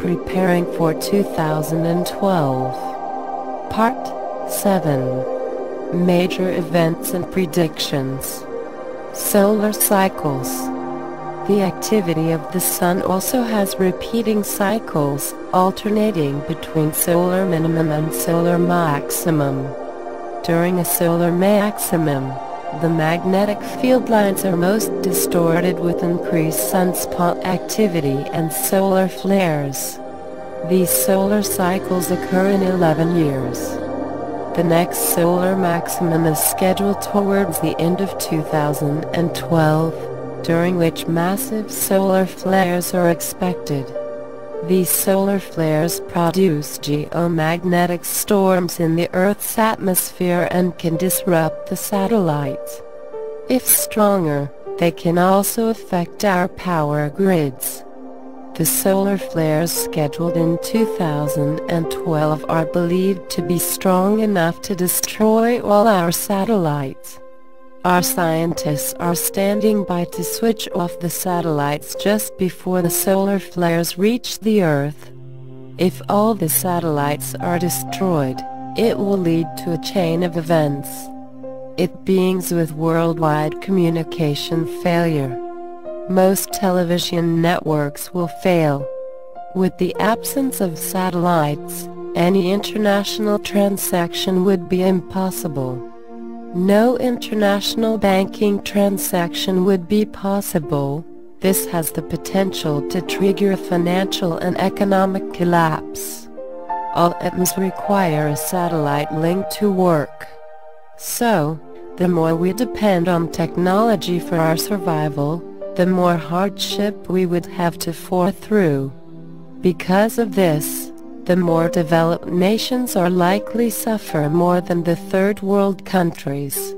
preparing for 2012. Part 7. Major events and predictions. Solar cycles. The activity of the Sun also has repeating cycles, alternating between solar minimum and solar maximum. During a solar maximum, the magnetic field lines are most distorted with increased sunspot activity and solar flares. These solar cycles occur in 11 years. The next solar maximum is scheduled towards the end of 2012, during which massive solar flares are expected. These solar flares produce geomagnetic storms in the Earth's atmosphere and can disrupt the satellites. If stronger, they can also affect our power grids. The solar flares scheduled in 2012 are believed to be strong enough to destroy all our satellites. Our scientists are standing by to switch off the satellites just before the solar flares reach the Earth. If all the satellites are destroyed, it will lead to a chain of events. It begins with worldwide communication failure. Most television networks will fail. With the absence of satellites, any international transaction would be impossible. No international banking transaction would be possible. This has the potential to trigger a financial and economic collapse. All atoms require a satellite link to work. So, the more we depend on technology for our survival, the more hardship we would have to forge through. Because of this, the more developed nations are likely suffer more than the third world countries.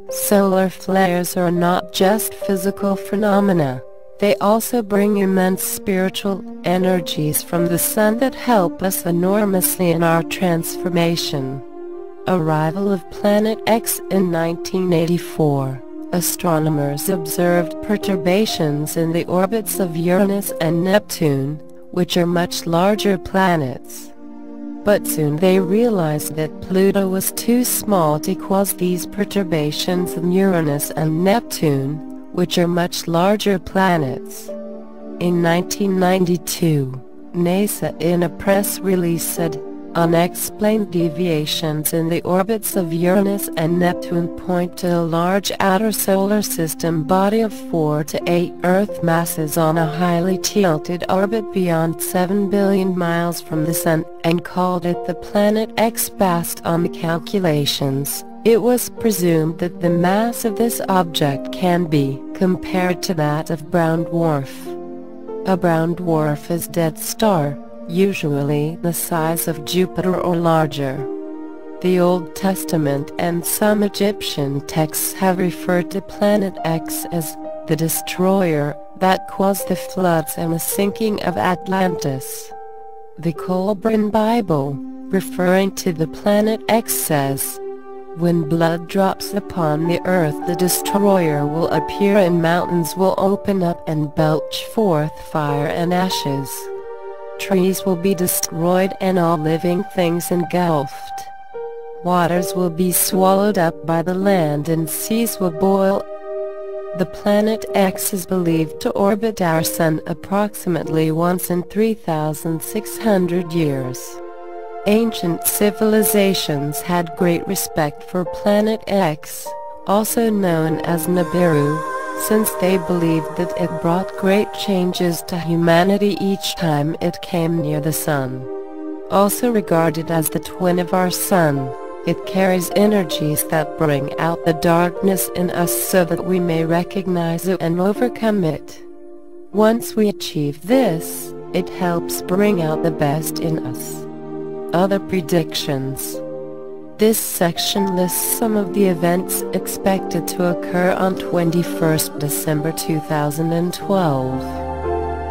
Solar flares are not just physical phenomena, they also bring immense spiritual energies from the Sun that help us enormously in our transformation. Arrival of Planet X in 1984. Astronomers observed perturbations in the orbits of Uranus and Neptune, which are much larger planets. But soon they realized that Pluto was too small to cause these perturbations in Uranus and Neptune, which are much larger planets. In 1992, NASA in a press release said, "Unexplained deviations in the orbits of Uranus and Neptune point to a large outer solar system body of 4 to 8 Earth masses on a highly tilted orbit beyond 7 billion miles from the Sun," and called it the Planet X. Based on the calculations, it was presumed that the mass of this object can be compared to that of brown dwarf. A brown dwarf is a dead star, usually the size of Jupiter or larger. The Old Testament and some Egyptian texts have referred to Planet X as the destroyer that caused the floods and the sinking of Atlantis. The Colburn Bible, referring to the Planet X, says, "When blood drops upon the earth, the destroyer will appear and mountains will open up and belch forth fire and ashes. Trees will be destroyed and all living things engulfed. Waters will be swallowed up by the land and seas will boil." The Planet X is believed to orbit our Sun approximately once in 3,600 years. Ancient civilizations had great respect for Planet X, also known as Nibiru, since they believed that it brought great changes to humanity each time it came near the Sun. Also regarded as the twin of our Sun, it carries energies that bring out the darkness in us so that we may recognize it and overcome it. Once we achieve this, it helps bring out the best in us. Other predictions. This section lists some of the events expected to occur on 21st December 2012.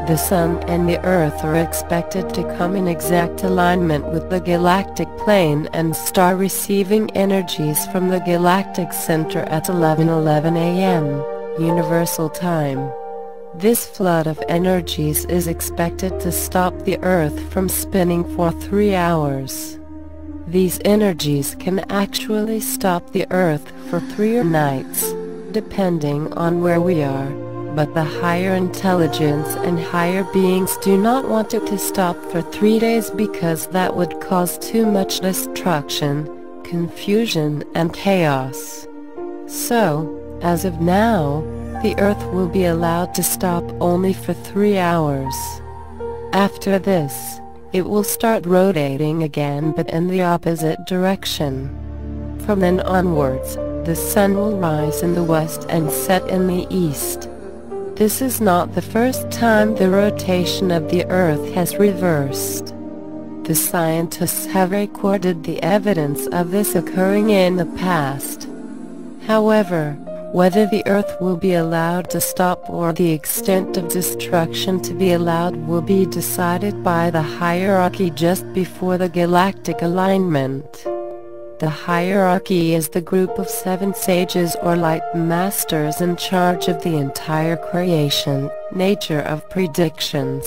The Sun and the Earth are expected to come in exact alignment with the galactic plane and start receiving energies from the galactic center at 11:11 a.m. Universal Time. This flood of energies is expected to stop the Earth from spinning for 3 hours. These energies can actually stop the Earth for 3 nights, depending on where we are, but the higher intelligence and higher beings do not want it to stop for 3 days because that would cause too much destruction, confusion and chaos. So, as of now, the Earth will be allowed to stop only for 3 hours. After this, it will start rotating again but in the opposite direction. From then onwards, the sun will rise in the west and set in the east. This is not the first time the rotation of the Earth has reversed. The scientists have recorded the evidence of this occurring in the past. However, whether the Earth will be allowed to stop or the extent of destruction to be allowed will be decided by the hierarchy just before the galactic alignment. The hierarchy is the group of 7 sages or light masters in charge of the entire creation, nature of predictions.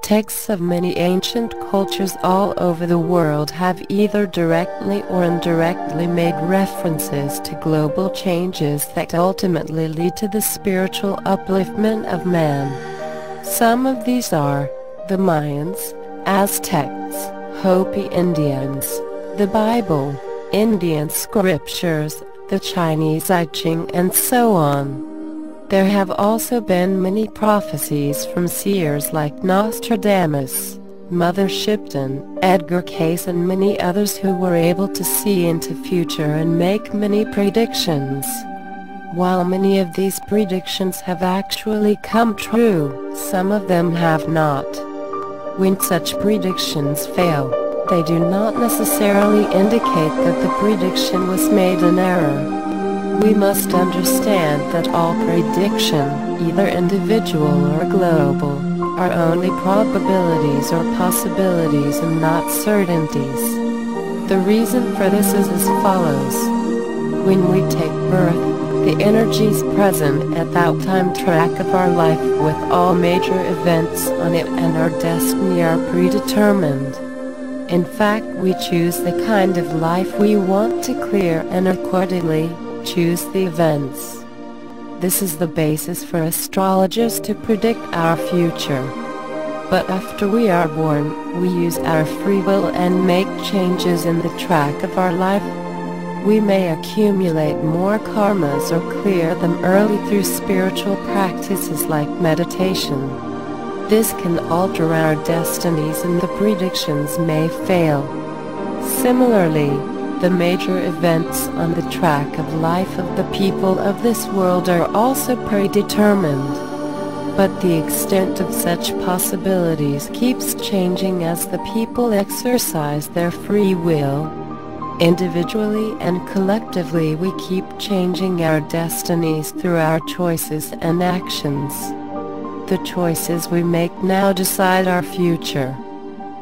Texts of many ancient cultures all over the world have either directly or indirectly made references to global changes that ultimately lead to the spiritual upliftment of man. Some of these are the Mayans, Aztecs, Hopi Indians, the Bible, Indian scriptures, the Chinese I Ching and so on. There have also been many prophecies from seers like Nostradamus, Mother Shipton, Edgar Cayce and many others who were able to see into future and make many predictions. While many of these predictions have actually come true, some of them have not. When such predictions fail, they do not necessarily indicate that the prediction was made in error. We must understand that all prediction, either individual or global, are only probabilities or possibilities and not certainties. The reason for this is as follows. When we take birth, the energies present at that time track of our life with all major events on it and our destiny are predetermined. In fact, we choose the kind of life we want to clear and accordingly, choose the events. This is the basis for astrologers to predict our future. But after we are born, we use our free will and make changes in the track of our life. We may accumulate more karmas or clear them early through spiritual practices like meditation. This can alter our destinies and the predictions may fail. Similarly, the major events on the track of life of the people of this world are also predetermined. But the extent of such possibilities keeps changing as the people exercise their free will. Individually and collectively we keep changing our destinies through our choices and actions. The choices we make now decide our future.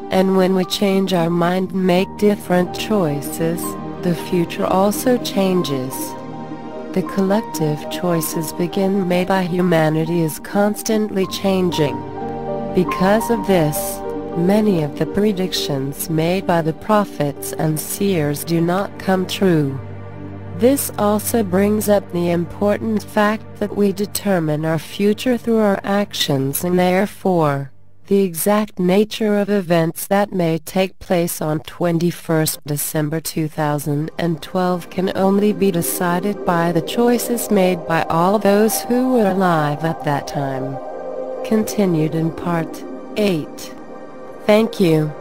And when we change our mind and make different choices, the future also changes. The collective choices made by humanity is constantly changing. Because of this, many of the predictions made by the prophets and seers do not come true. This also brings up the important fact that we determine our future through our actions and therefore, the exact nature of events that may take place on 21st December 2012 can only be decided by the choices made by all those who were alive at that time. Continued in Part 8. Thank you.